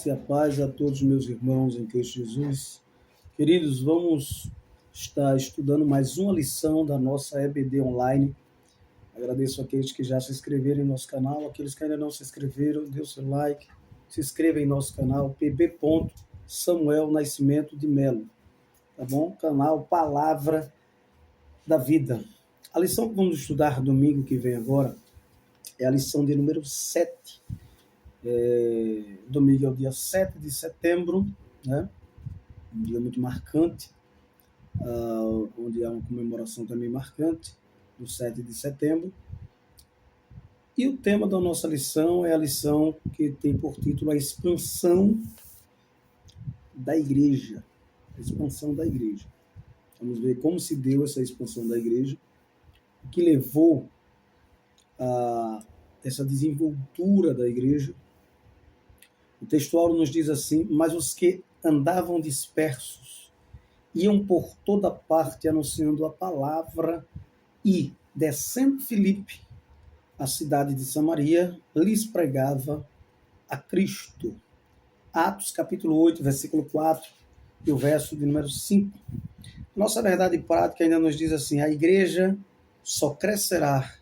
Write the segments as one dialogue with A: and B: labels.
A: Graça e a paz a todos os meus irmãos em Cristo Jesus. Queridos, vamos estar estudando mais uma lição da nossa EBD Online. Agradeço aqueles que já se inscreveram em nosso canal, aqueles que ainda não se inscreveram, dê o seu like, se inscreva em nosso canal, pb. Samuel Nascimento de Melo, tá bom? Canal Palavra da Vida. A lição que vamos estudar domingo que vem agora é a lição de número 7. Domingo é o dia 7 de setembro, né? Um dia muito marcante, onde há uma comemoração também marcante, do 7 de setembro. E o tema da nossa lição é a lição que tem por título a expansão da igreja. A expansão da igreja. Vamos ver como se deu essa expansão da igreja, o que levou a essa desenvoltura da igreja. O textual nos diz assim: mas os que andavam dispersos iam por toda parte anunciando a palavra e, descendo Filipe, a cidade de Samaria, lhes pregava a Cristo. Atos capítulo 8, versículo 4 e o verso de número 5. Nossa verdade prática ainda nos diz assim: a igreja só crescerá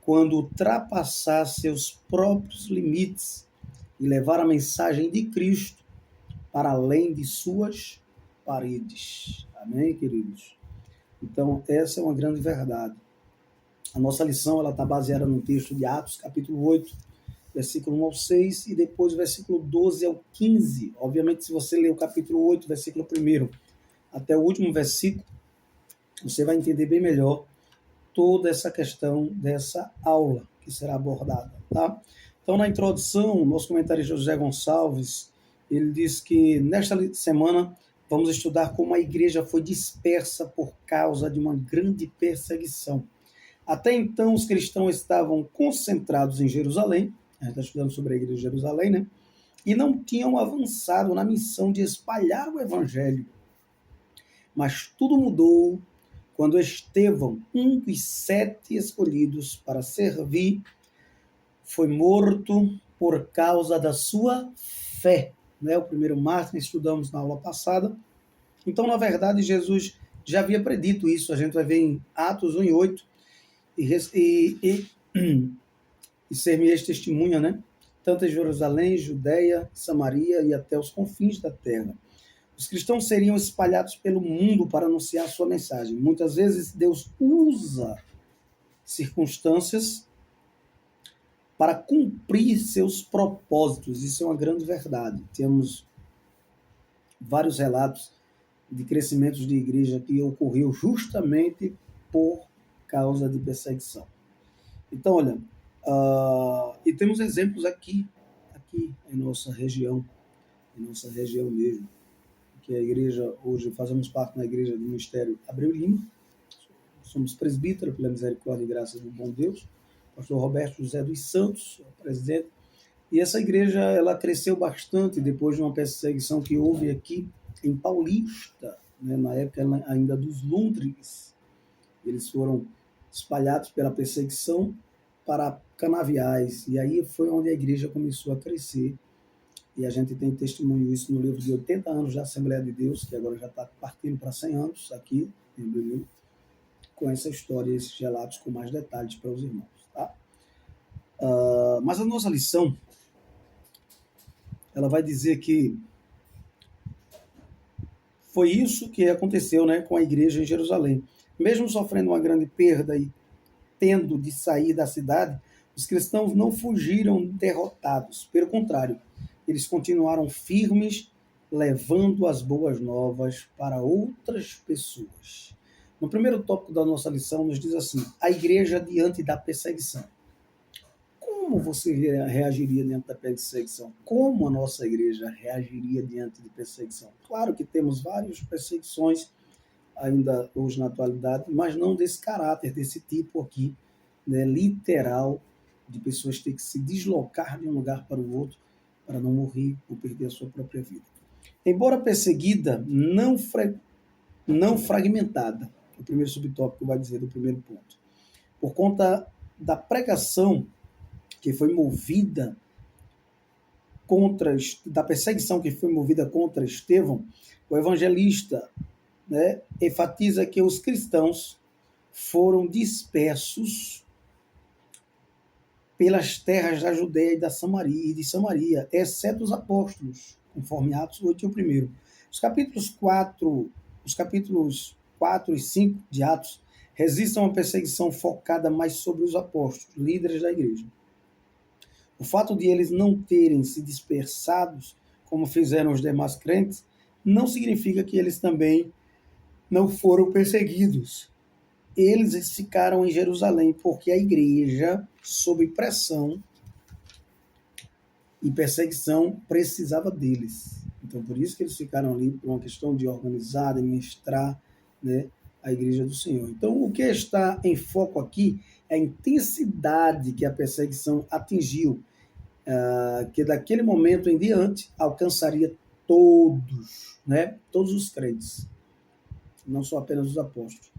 A: quando ultrapassar seus próprios limites e levar a mensagem de Cristo para além de suas paredes. Amém, queridos? Então, essa é uma grande verdade. A nossa lição está baseada no texto de Atos, capítulo 8, versículo 1 ao 6, e depois versículo 12 ao 15. Obviamente, se você ler o capítulo 8, versículo 1 até o último versículo, você vai entender bem melhor toda essa questão dessa aula que será abordada, tá? Então, na introdução, o nosso comentarista José Gonçalves, ele diz que nesta semana vamos estudar como a igreja foi dispersa por causa de uma grande perseguição. Até então, os cristãos estavam concentrados em Jerusalém, a gente está estudando sobre a igreja de Jerusalém, né? E não tinham avançado na missão de espalhar o evangelho. Mas tudo mudou quando Estevão, um dos 7 escolhidos para servir, foi morto por causa da sua fé. Né? O primeiro mártir, estudamos na aula passada. Então, na verdade, Jesus já havia predito isso. A gente vai ver em Atos 1 e 8. E ser-me-eis testemunha, né? Tanto em Jerusalém, Judeia, Samaria e até os confins da terra. Os cristãos seriam espalhados pelo mundo para anunciar a sua mensagem. Muitas vezes Deus usa circunstâncias para cumprir seus propósitos. Isso é uma grande verdade. Temos vários relatos de crescimentos de igreja que ocorreu justamente por causa de perseguição. Então, olha, e temos exemplos aqui em nossa região mesmo, que a igreja, hoje fazemos parte da igreja do Ministério Abreu Lima, somos presbítero pela misericórdia e graça do bom Deus, pastor Roberto José dos Santos, presidente, e essa igreja ela cresceu bastante depois de uma perseguição que houve aqui em Paulista, né, na época ainda dos Lundres. Eles foram espalhados pela perseguição para canaviais, e aí foi onde a igreja começou a crescer. E a gente tem testemunho isso no livro de 80 anos da Assembleia de Deus, que agora já está partindo para 100 anos aqui em Belém, com essa história e esses relatos com mais detalhes para os irmãos. Tá? Mas a nossa lição, ela vai dizer que foi isso que aconteceu, né, com a igreja em Jerusalém. Mesmo sofrendo uma grande perda e tendo de sair da cidade, os cristãos não fugiram derrotados. Pelo contrário, eles continuaram firmes, levando as boas novas para outras pessoas. No primeiro tópico da nossa lição, nos diz assim: a igreja diante da perseguição. Como você reagiria diante da perseguição? Como a nossa igreja reagiria diante de perseguição? Claro que temos várias perseguições ainda hoje na atualidade, mas não desse caráter, desse tipo aqui, né, literal, de pessoas ter que se deslocar de um lugar para o outro para não morrer ou perder a sua própria vida. Embora perseguida, não fragmentada, o primeiro subtópico vai dizer do primeiro ponto, por conta da pregação que foi movida da perseguição que foi movida contra Estevão, o evangelista, né, enfatiza que os cristãos foram dispersos pelas terras da Judéia e de Samaria, exceto os apóstolos, conforme Atos 8 e o primeiro. Os capítulos 4 e 5 de Atos resistem a uma perseguição focada mais sobre os apóstolos, líderes da igreja. O fato de eles não terem se dispersados, como fizeram os demais crentes, não significa que eles também não foram perseguidos. Eles ficaram em Jerusalém porque a igreja, sob pressão e perseguição, precisava deles. Então, por isso que eles ficaram ali, por uma questão de organizar, de ministrar, né, a igreja do Senhor. Então, o que está em foco aqui é a intensidade que a perseguição atingiu, que daquele momento em diante alcançaria todos, né, todos os crentes, não só apenas os apóstolos.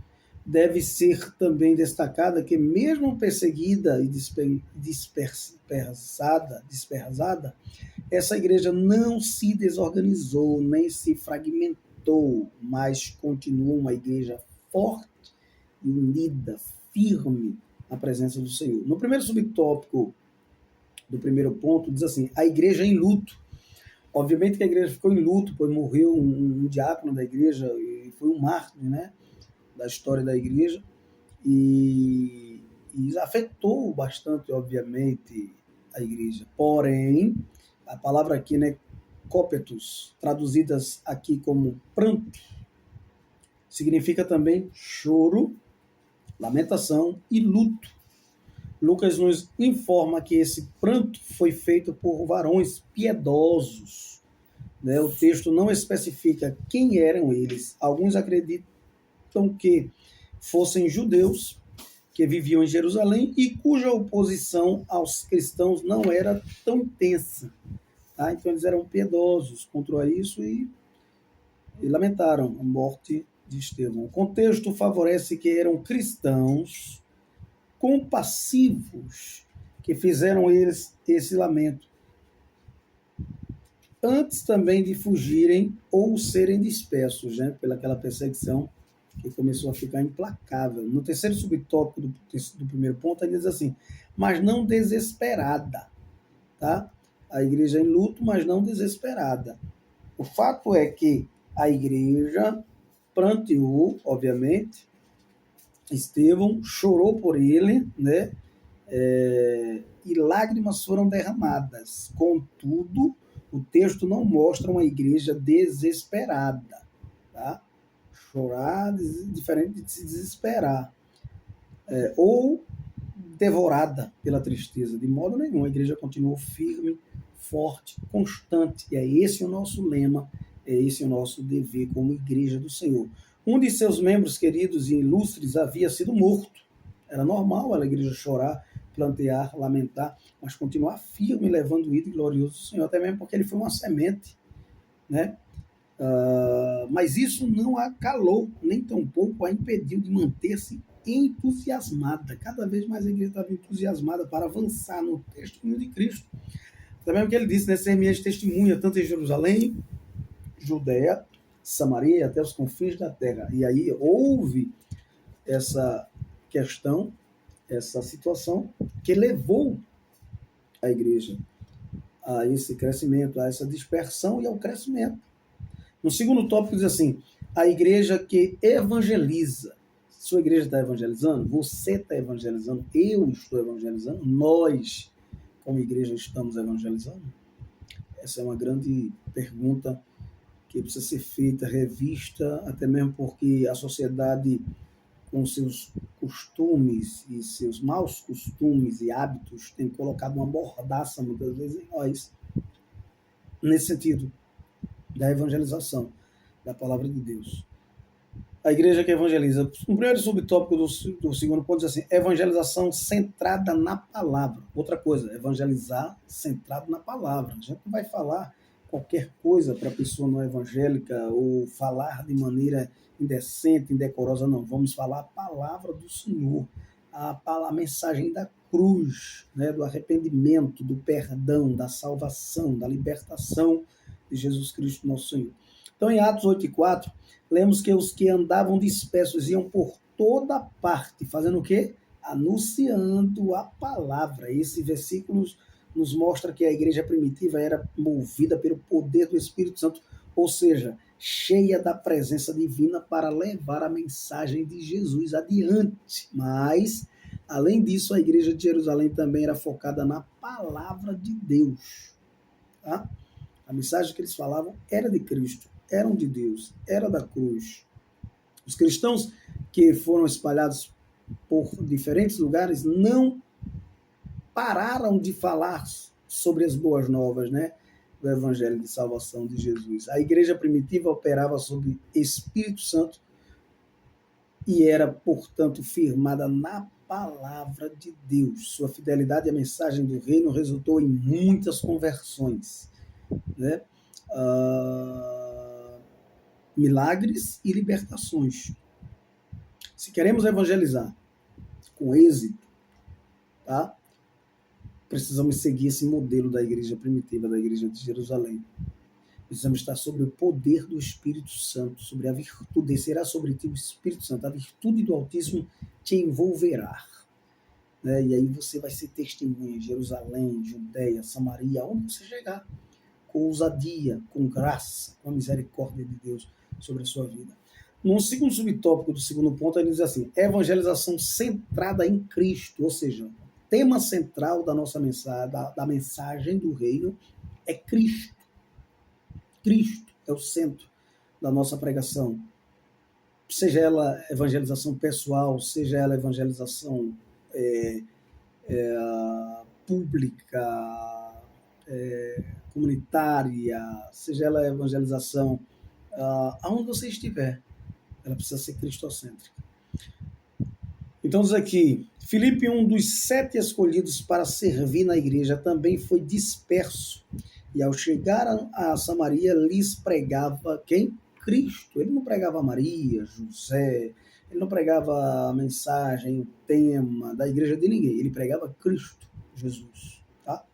A: Deve ser também destacada que, mesmo perseguida e dispersada, essa igreja não se desorganizou, nem se fragmentou, mas continua uma igreja forte e unida, firme na presença do Senhor. No primeiro subtópico do primeiro ponto, diz assim, a igreja em luto. Obviamente que a igreja ficou em luto, pois morreu um diácono da igreja, e foi um mártir, né, da história da igreja, e afetou bastante, obviamente, a igreja. Porém, a palavra aqui, né, cópetos, traduzidas aqui como pranto, significa também choro, lamentação e luto. Lucas nos informa que esse pranto foi feito por varões piedosos, né? O texto não especifica quem eram eles. Alguns acreditam que fossem judeus que viviam em Jerusalém e cuja oposição aos cristãos não era tão intensa. Tá? Então eles eram piedosos contra isso e lamentaram a morte de Estevão. O contexto favorece que eram cristãos compassivos que fizeram eles esse lamento, antes também de fugirem ou serem dispersos, né, pelaquela perseguição que começou a ficar implacável. No terceiro subtópico do primeiro ponto, ele diz assim, mas não desesperada. Tá? A igreja em luto, mas não desesperada. O fato é que a igreja pranteou, obviamente, Estevão, chorou por ele, né? E lágrimas foram derramadas. Contudo, o texto não mostra uma igreja desesperada. Tá? Chorar diferente de se desesperar. Ou devorada pela tristeza. De modo nenhum, a igreja continuou firme, forte, constante. E é esse o nosso lema, é esse o nosso dever como igreja do Senhor. Um de seus membros queridos e ilustres havia sido morto. Era normal a igreja chorar, plantear, lamentar, mas continuar firme, levando o ídolo glorioso do Senhor, até mesmo porque ele foi uma semente, né? Mas isso não a calou, nem tampouco a impediu de manter-se entusiasmada. Cada vez mais a igreja estava entusiasmada para avançar no testemunho de Cristo. Também o que ele disse, né? Ser minha testemunha, tanto em Jerusalém, Judéia, Samaria, até os confins da terra. E aí houve essa questão, essa situação que levou a igreja a esse crescimento, a essa dispersão e ao crescimento. No segundo tópico diz assim, a igreja que evangeliza. Sua igreja está evangelizando? Você está evangelizando? Eu estou evangelizando? Nós, como igreja, estamos evangelizando? Essa é uma grande pergunta que precisa ser feita, revista, até mesmo porque a sociedade, com seus costumes e seus maus costumes e hábitos, tem colocado uma mordaça, muitas vezes, em nós, nesse sentido da evangelização da palavra de Deus. A igreja que evangeliza. O primeiro subtópico do segundo ponto diz assim, evangelização centrada na palavra. Outra coisa, evangelizar centrado na palavra. A gente não vai falar qualquer coisa para a pessoa não evangélica ou falar de maneira indecente, indecorosa, não. Vamos falar a palavra do Senhor, a mensagem da cruz, né, do arrependimento, do perdão, da salvação, da libertação de Jesus Cristo, nosso Senhor. Então, em Atos 8:4, lemos que os que andavam dispersos iam por toda parte, fazendo o quê? Anunciando a palavra. Esse versículo nos mostra que a igreja primitiva era movida pelo poder do Espírito Santo, ou seja, cheia da presença divina para levar a mensagem de Jesus adiante. Mas, além disso, a igreja de Jerusalém também era focada na palavra de Deus. Tá? A mensagem que eles falavam era de Cristo, eram de Deus, era da cruz. Os cristãos que foram espalhados por diferentes lugares não pararam de falar sobre as boas novas, né, do Evangelho de salvação de Jesus. A igreja primitiva operava sob Espírito Santo e era, portanto, firmada na palavra de Deus. Sua fidelidade à mensagem do reino resultou em muitas conversões, né? Milagres e libertações. Se queremos evangelizar com êxito, tá? Precisamos seguir esse modelo da igreja primitiva, da igreja de Jerusalém. Precisamos estar sobre o poder do Espírito Santo, sobre a virtude, descerá sobre ti o Espírito Santo, a virtude do Altíssimo te envolverá. Né? E aí você vai ser testemunha em Jerusalém, Judeia, Samaria, onde você chegar, com ousadia, com graça, com a misericórdia de Deus sobre a sua vida. No segundo subtópico do segundo ponto, ele diz assim: evangelização centrada em Cristo, ou seja, o tema central da nossa mensagem, da mensagem do reino é Cristo. Cristo é o centro da nossa pregação. Seja ela evangelização pessoal, seja ela evangelização pública, comunitária, seja ela evangelização aonde você estiver, ela precisa ser cristocêntrica. Então diz aqui, Filipe, um dos 7 escolhidos para servir na igreja, também foi disperso. E ao chegar a Samaria, lhes pregava quem? Cristo. Ele não pregava Maria, José, ele não pregava a mensagem, o tema da igreja de ninguém. Ele pregava Cristo, Jesus. Tá?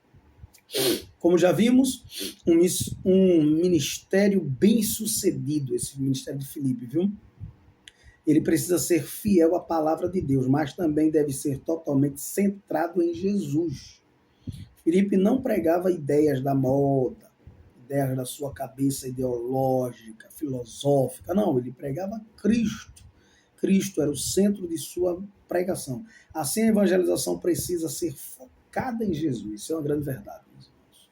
A: Como já vimos, um ministério bem sucedido, esse ministério de Filipe, viu? Ele precisa ser fiel à palavra de Deus, mas também deve ser totalmente centrado em Jesus. Filipe não pregava ideias da moda, ideias da sua cabeça ideológica, filosófica, não, ele pregava Cristo. Cristo era o centro de sua pregação. Assim, a evangelização precisa ser focada em Jesus. Isso é uma grande verdade, meus irmãos.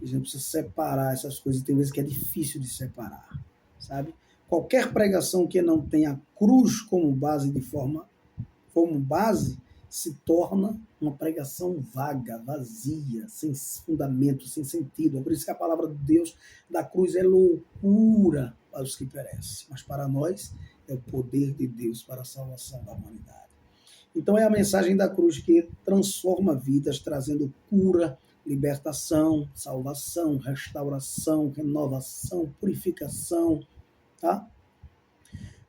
A: A gente precisa separar essas coisas, tem vezes que é difícil de separar, sabe? Qualquer pregação que não tenha a cruz como base, se torna uma pregação vaga, vazia, sem fundamento, sem sentido. É por isso que a palavra de Deus da cruz é loucura para os que perecem, mas para nós é o poder de Deus para a salvação da humanidade. Então é a mensagem da cruz que transforma vidas, trazendo cura, libertação, salvação, restauração, renovação, purificação, tá?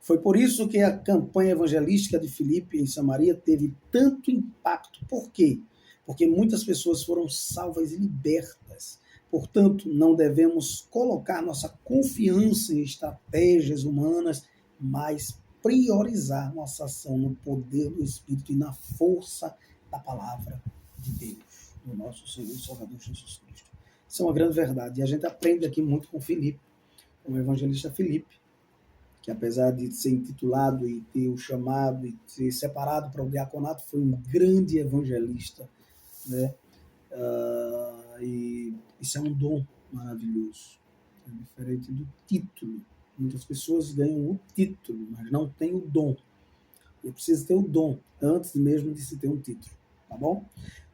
A: Foi por isso que a campanha evangelística de Filipe em Samaria teve tanto impacto. Por quê? Porque muitas pessoas foram salvas e libertas. Portanto, não devemos colocar nossa confiança em estratégias humanas, mas priorizar nossa ação no poder do Espírito e na força da palavra de Deus, do nosso Senhor e Salvador Jesus Cristo. Isso é uma grande verdade. E a gente aprende aqui muito com Filipe, com o evangelista Filipe, que apesar de ser intitulado e ter o chamado e ser separado para o diaconato, foi um grande evangelista, né? E isso é um dom maravilhoso, é diferente do título. Muitas pessoas ganham o título, mas não têm o dom. Eu preciso ter o dom antes mesmo de se ter um título, tá bom?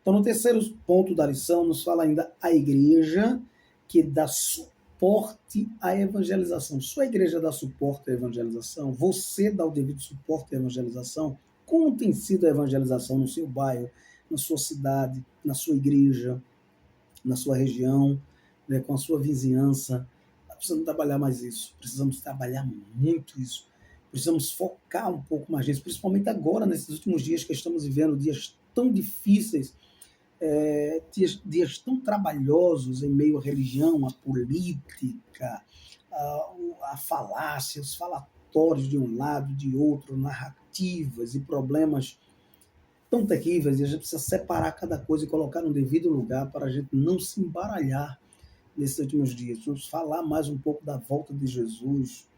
A: Então, no terceiro ponto da lição, nos fala ainda a igreja que dá suporte à evangelização. Sua igreja dá suporte à evangelização? Você dá o devido suporte à evangelização? Como tem sido a evangelização no seu bairro, na sua cidade, na sua igreja, na sua região, né, com a sua vizinhança? Precisamos trabalhar mais isso. Precisamos trabalhar muito isso. Precisamos focar um pouco mais nisso, principalmente agora, nesses últimos dias que estamos vivendo, dias tão difíceis, dias tão trabalhosos em meio à religião, à política, a falácia, os falatórios de um lado, de outro, narrativas e problemas tão terríveis, e a gente precisa separar cada coisa e colocar no devido lugar para a gente não se embaralhar nesses últimos dias. Vamos falar mais um pouco da volta de Jesus,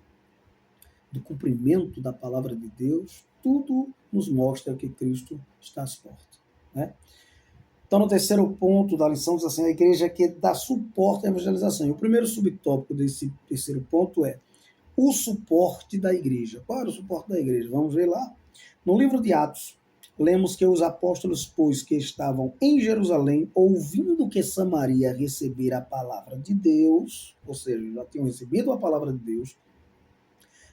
A: do cumprimento da palavra de Deus. Tudo nos mostra que Cristo está às portas, né? Então, no terceiro ponto da lição, diz assim, a igreja que dá suporte à evangelização. E o primeiro subtópico desse terceiro ponto é o suporte da igreja. Qual era o suporte da igreja? Vamos ver lá. No livro de Atos, lemos que os apóstolos, pois, que estavam em Jerusalém, ouvindo que Samaria recebera a palavra de Deus, ou seja, já tinham recebido a palavra de Deus,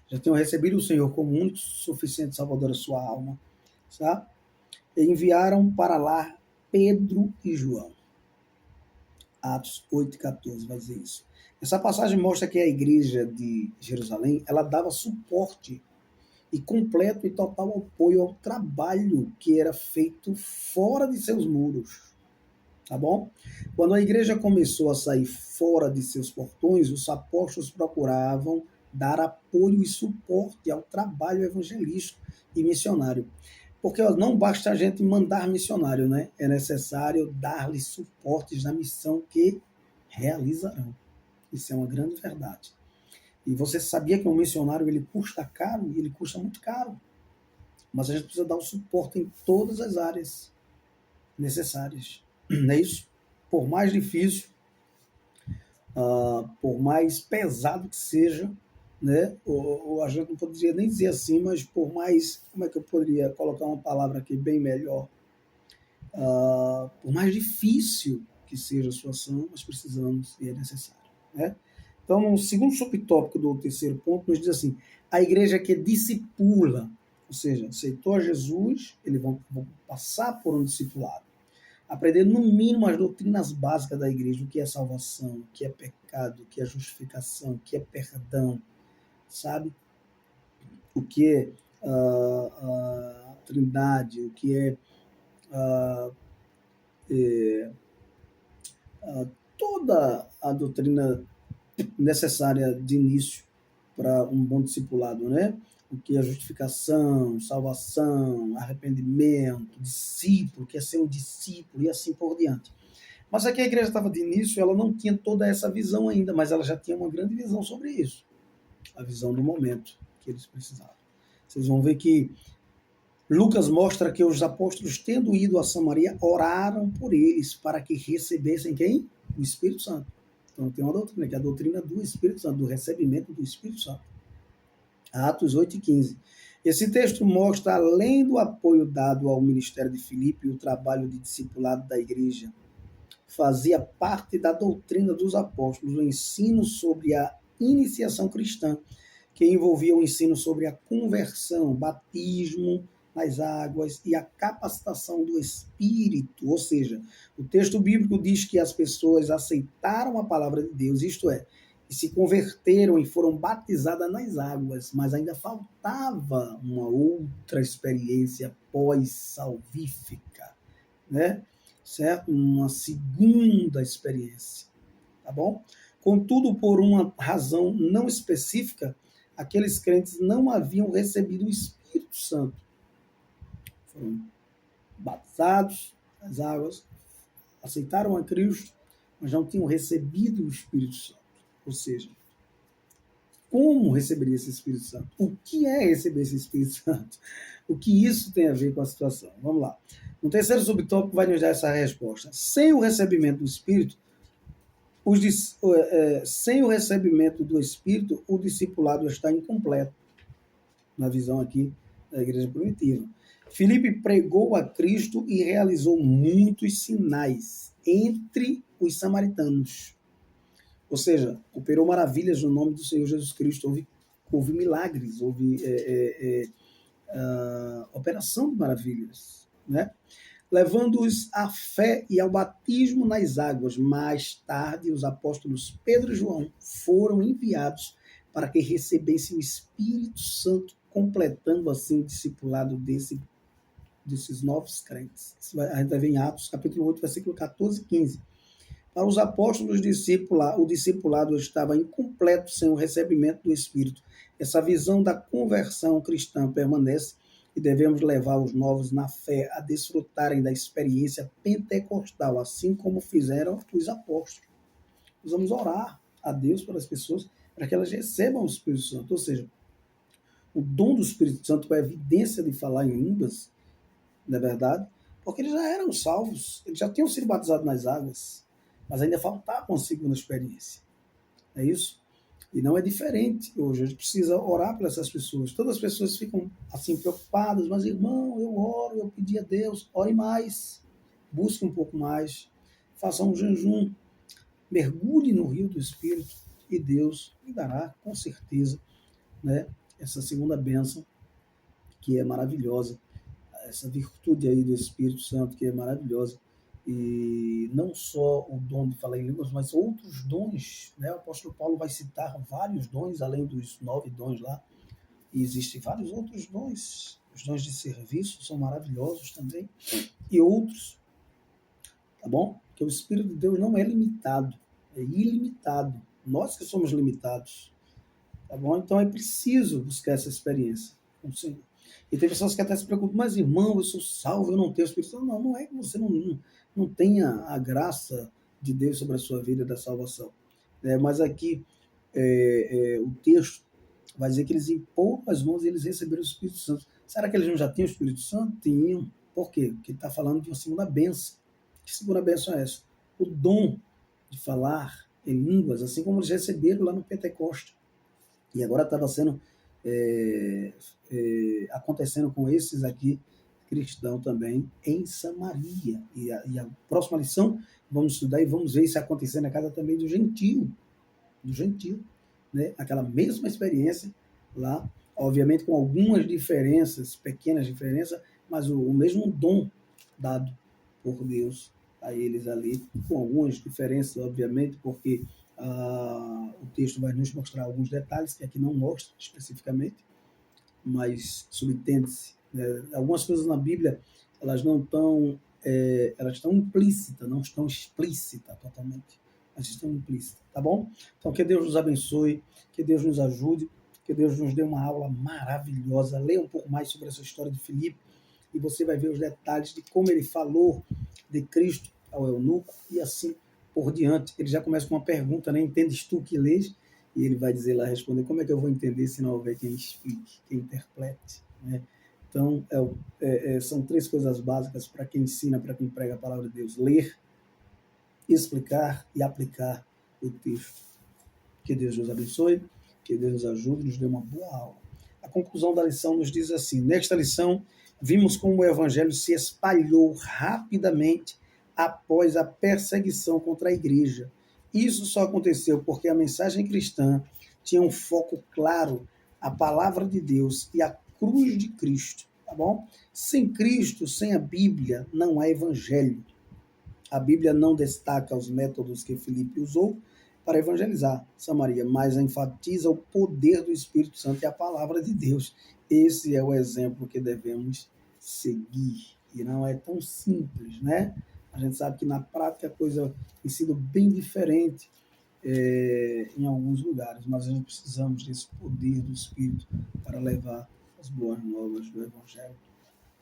A: já tinham recebido o Senhor como único suficiente salvador da sua alma, sabe? E enviaram para lá Pedro e João. Atos 8,14 vai dizer isso. Essa passagem mostra que a igreja de Jerusalém, ela dava suporte e completo e total apoio ao trabalho que era feito fora de seus muros. Tá bom? Quando a igreja começou a sair fora de seus portões, os apóstolos procuravam dar apoio e suporte ao trabalho evangelístico e missionário. Porque não basta a gente mandar missionário, né? É necessário dar-lhes suportes na missão que realizarão. Isso é uma grande verdade. E você sabia que um missionário ele custa caro? Ele custa muito caro. Mas a gente precisa dar o suporte em todas as áreas necessárias. Não é isso? Por mais difícil, por mais pesado que seja, né? Ou a gente não poderia nem dizer assim, mas por mais, como é que eu poderia colocar uma palavra aqui bem melhor? Por mais difícil que seja a situação, nós precisamos e é necessário, né? Então, o segundo subtópico do terceiro ponto nos diz assim, a igreja que discipula, ou seja, aceitou a Jesus, eles vão passar por um discipulado, aprender no mínimo as doutrinas básicas da igreja, o que é salvação, o que é pecado, o que é justificação, o que é perdão, sabe? O que é trindade, o que é, toda a doutrina necessária de início para um bom discipulado, né? O que é justificação, salvação, arrependimento, discípulo, que é ser um discípulo e assim por diante. Mas aqui a igreja estava de início, ela não tinha toda essa visão ainda, mas ela já tinha uma grande visão sobre isso. A visão do momento que eles precisavam. Vocês vão ver que Lucas mostra que os apóstolos, tendo ido a Samaria, oraram por eles para que recebessem quem? O Espírito Santo. Então tem uma doutrina, que é a doutrina do Espírito Santo, do recebimento do Espírito Santo. Atos 8,15. Esse texto mostra, além do apoio dado ao ministério de Filipe e o trabalho de discipulado da igreja, fazia parte da doutrina dos apóstolos, o ensino sobre a iniciação cristã, que envolvia o ensino sobre a conversão, batismo nas águas e a capacitação do Espírito. Ou seja, o texto bíblico diz que as pessoas aceitaram a palavra de Deus, isto é, e se converteram e foram batizadas nas águas, mas ainda faltava uma outra experiência pós-salvífica, né? Certo? Uma segunda experiência, tá bom? Contudo, por uma razão não específica, aqueles crentes não haviam recebido o Espírito Santo. Foram batizados nas águas, aceitaram a Cristo, mas não tinham recebido o Espírito Santo. Ou seja, como receberia esse Espírito Santo? O que é receber esse Espírito Santo? O que isso tem a ver com a situação? Vamos lá. No terceiro subtópico vai nos dar essa resposta. Sem o recebimento do Espírito, sem o recebimento do Espírito, o discipulado está incompleto, na visão aqui da igreja primitiva. Filipe pregou a Cristo e realizou muitos sinais entre os samaritanos. Ou seja, operou maravilhas no nome do Senhor Jesus Cristo. Houve milagres, houve operação de maravilhas, né? Levando-os à fé e ao batismo nas águas. Mais tarde, os apóstolos Pedro e João foram enviados para que recebessem o Espírito Santo, completando assim o discipulado desse desses novos crentes. A gente vai ver em Atos, capítulo 8, versículo 14 e 15. Para os apóstolos, o discipulado estava incompleto sem o recebimento do Espírito. Essa visão da conversão cristã permanece e devemos levar os novos na fé a desfrutarem da experiência pentecostal, assim como fizeram os apóstolos. Nós vamos orar a Deus pelas pessoas para que elas recebam o Espírito Santo. Ou seja, o dom do Espírito Santo é a evidência de falar em línguas, não é verdade? Porque eles já eram salvos, eles já tinham sido batizados nas águas, mas ainda faltava uma segunda experiência. É isso? E não é diferente hoje. A gente precisa orar por essas pessoas. Todas as pessoas ficam assim preocupadas, mas irmão, eu oro, eu pedi a Deus, ore mais, busque um pouco mais, faça um jejum, mergulhe no rio do Espírito e Deus lhe dará, com certeza, né, essa segunda bênção, que é maravilhosa, essa virtude aí do Espírito Santo, que é maravilhosa. E não só o dom de falar em línguas, mas outros dons, né? O apóstolo Paulo vai citar vários dons, além dos 9 dons lá, e existem vários outros dons. Os dons de serviço são maravilhosos também, e outros, tá bom? Porque o Espírito de Deus não é limitado, é ilimitado. Nós que somos limitados, tá bom? Então é preciso buscar essa experiência com o Senhor. E tem pessoas que até se preocupam, mas irmão, eu sou salvo, eu não tenho o Espírito Santo. Não, não é que você não tenha a graça de Deus sobre a sua vida da salvação. Mas aqui o texto vai dizer que eles impõem as mãos e eles receberam o Espírito Santo. Será que eles não já tinham o Espírito Santo? Tinham. Por quê? Porque ele está falando de uma segunda bênção. Que segunda bênção é essa? O dom de falar em línguas, assim como eles receberam lá no Pentecostes. E agora estava sendo acontecendo com esses aqui cristãos também em Samaria. E a próxima lição vamos estudar e vamos ver isso acontecendo na casa também do gentio, né? Aquela mesma experiência lá, obviamente com algumas diferenças, pequenas diferenças, mas o mesmo dom dado por Deus a eles ali, com algumas diferenças, obviamente, porque o texto vai nos mostrar alguns detalhes que aqui não mostra especificamente, mas subtende-se. Algumas coisas na Bíblia elas não estão, elas estão implícitas, não estão explícitas totalmente, mas estão implícitas, tá bom? Então que Deus nos abençoe, que Deus nos ajude, que Deus nos dê uma aula maravilhosa. Leia um pouco mais sobre essa história de Filipe e você vai ver os detalhes de como ele falou de Cristo ao eunuco e assim por diante. Ele já começa com uma pergunta, né? Entendes tu que lês? E ele vai dizer lá, responder, como é que eu vou entender se não houver quem explique, quem interprete, né? Então, são 3 coisas básicas para quem ensina, para quem prega a palavra de Deus: ler, explicar e aplicar o texto. Que Deus nos abençoe, que Deus nos ajude, nos dê uma boa aula. A conclusão da lição nos diz assim: nesta lição, vimos como o evangelho se espalhou rapidamente após a perseguição contra a igreja. Isso só aconteceu porque a mensagem cristã tinha um foco claro, a palavra de Deus e a cruz de Cristo, tá bom? Sem Cristo, sem a Bíblia, não há evangelho. A Bíblia não destaca os métodos que Filipe usou para evangelizar Samaria, mas enfatiza o poder do Espírito Santo e a palavra de Deus. Esse é o exemplo que devemos seguir. E não é tão simples, né? A gente sabe que na prática a coisa tem sido bem diferente em alguns lugares, mas a gente precisamos desse poder do Espírito para levar as boas novas do Evangelho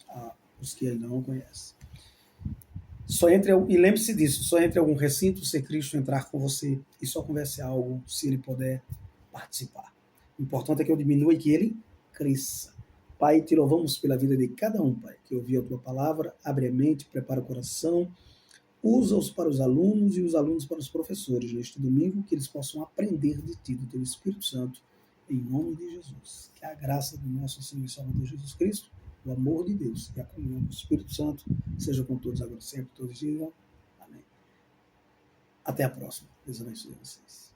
A: aos que ainda não conhecem. E lembre-se disso, só entre algum recinto se Cristo entrar com você e só converse algo se ele puder participar. O importante é que eu diminua e que ele cresça. Pai, te louvamos pela vida de cada um, Pai, que ouviu a tua palavra, abre a mente, prepara o coração, usa-os para os alunos e os alunos para os professores neste domingo, que eles possam aprender de ti, do teu Espírito Santo, em nome de Jesus. Que a graça do nosso Senhor e Salvador Jesus Cristo, o amor de Deus e a comunhão do Espírito Santo seja com todos agora sempre, todos digam amém. Até a próxima. Deus abençoe vocês.